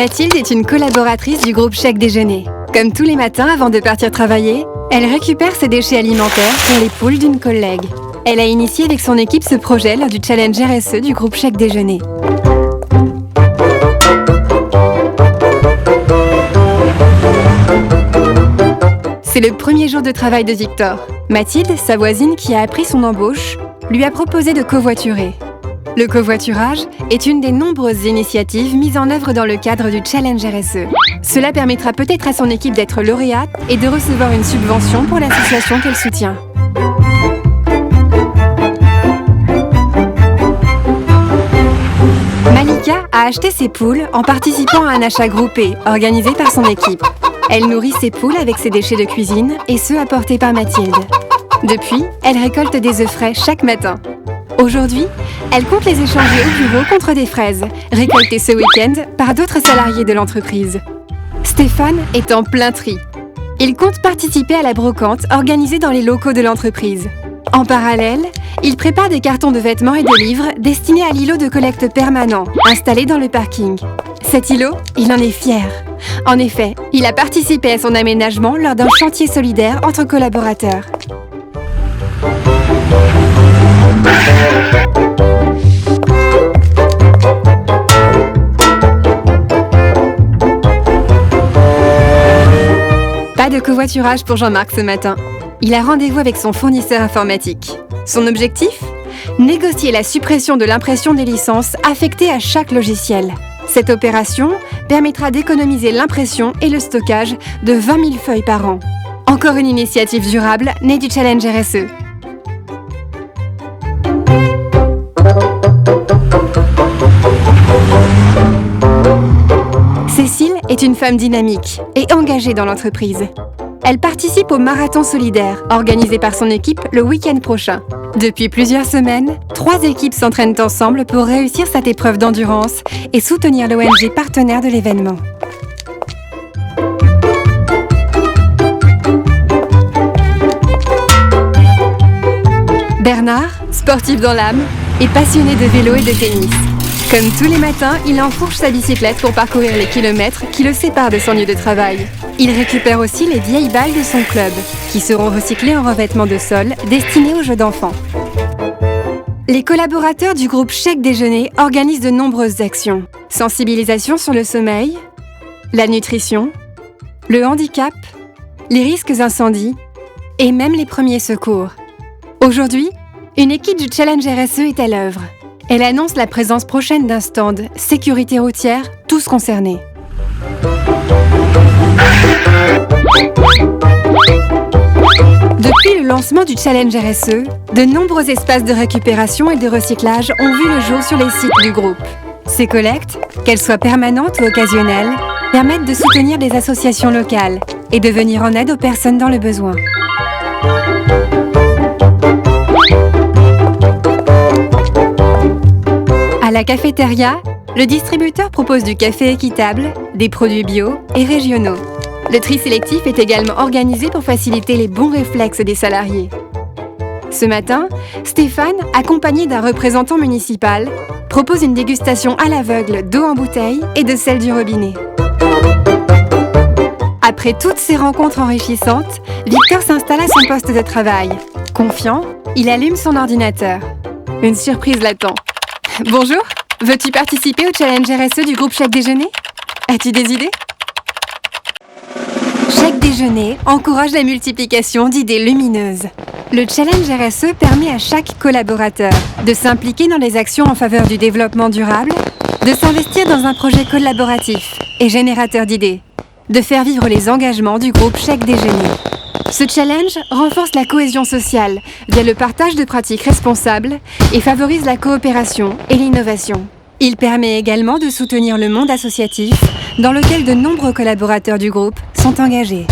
Mathilde est une collaboratrice du groupe Chèque Déjeuner. Comme tous les matins avant de partir travailler, elle récupère ses déchets alimentaires pour les poules d'une collègue. Elle a initié avec son équipe ce projet lors du challenge RSE du groupe Chèque Déjeuner. C'est le premier jour de travail de Victor. Mathilde, sa voisine qui a appris son embauche, lui a proposé de covoiturer. Le covoiturage est une des nombreuses initiatives mises en œuvre dans le cadre du challenge RSE. Cela permettra peut-être à son équipe d'être lauréate et de recevoir une subvention pour l'association qu'elle soutient. Malika a acheté ses poules en participant à un achat groupé organisé par son équipe. Elle nourrit ses poules avec ses déchets de cuisine et ceux apportés par Mathilde. Depuis, elle récolte des œufs frais chaque matin. Aujourd'hui, elle compte les échanger au bureau contre des fraises, récoltées ce week-end par d'autres salariés de l'entreprise. Stéphane est en plein tri. Il compte participer à la brocante organisée dans les locaux de l'entreprise. En parallèle, il prépare des cartons de vêtements et de livres destinés à l'îlot de collecte permanent, installé dans le parking. Cet îlot, il en est fier. En effet, il a participé à son aménagement lors d'un chantier solidaire entre collaborateurs. Pas de covoiturage pour Jean-Marc ce matin. Il a rendez-vous avec son fournisseur informatique. Son objectif ? Négocier la suppression de l'impression des licences affectées à chaque logiciel. Cette opération permettra d'économiser l'impression et le stockage de 20 000 feuilles par an. Encore une initiative durable née du challenge RSE. Cécile est une femme dynamique et engagée dans l'entreprise. Elle participe au marathon solidaire organisé par son équipe le week-end prochain. Depuis plusieurs semaines, 3 équipes s'entraînent ensemble pour réussir cette épreuve d'endurance et soutenir l'ONG partenaire de l'événement. Bernard, sportif dans l'âme, est passionné de vélo et de tennis. Comme tous les matins, il enfourche sa bicyclette pour parcourir les kilomètres qui le séparent de son lieu de travail. Il récupère aussi les vieilles balles de son club, qui seront recyclées en revêtement de sol destinés aux jeux d'enfants. Les collaborateurs du groupe Chèque Déjeuner organisent de nombreuses actions. Sensibilisation sur le sommeil, la nutrition, le handicap, les risques incendies et même les premiers secours. Aujourd'hui, une équipe du challenge RSE est à l'œuvre. Elle annonce la présence prochaine d'un stand sécurité routière, tous concernés. Depuis le lancement du challenge RSE, de nombreux espaces de récupération et de recyclage ont vu le jour sur les sites du groupe. Ces collectes, qu'elles soient permanentes ou occasionnelles, permettent de soutenir des associations locales et de venir en aide aux personnes dans le besoin. À la cafétéria, le distributeur propose du café équitable, des produits bio et régionaux. Le tri sélectif est également organisé pour faciliter les bons réflexes des salariés. Ce matin, Stéphane, accompagné d'un représentant municipal, propose une dégustation à l'aveugle d'eau en bouteille et de sel du robinet. Après toutes ces rencontres enrichissantes, Victor s'installe à son poste de travail. Confiant, il allume son ordinateur. Une surprise l'attend. Bonjour, veux-tu participer au challenge RSE du groupe Chèque Déjeuner ? As-tu des idées ? Chèque Déjeuner encourage la multiplication d'idées lumineuses. Le challenge RSE permet à chaque collaborateur de s'impliquer dans les actions en faveur du développement durable, de s'investir dans un projet collaboratif et générateur d'idées, de faire vivre les engagements du groupe Chèque Déjeuner. Ce challenge renforce la cohésion sociale via le partage de pratiques responsables et favorise la coopération et l'innovation. Il permet également de soutenir le monde associatif dans lequel de nombreux collaborateurs du groupe sont engagés.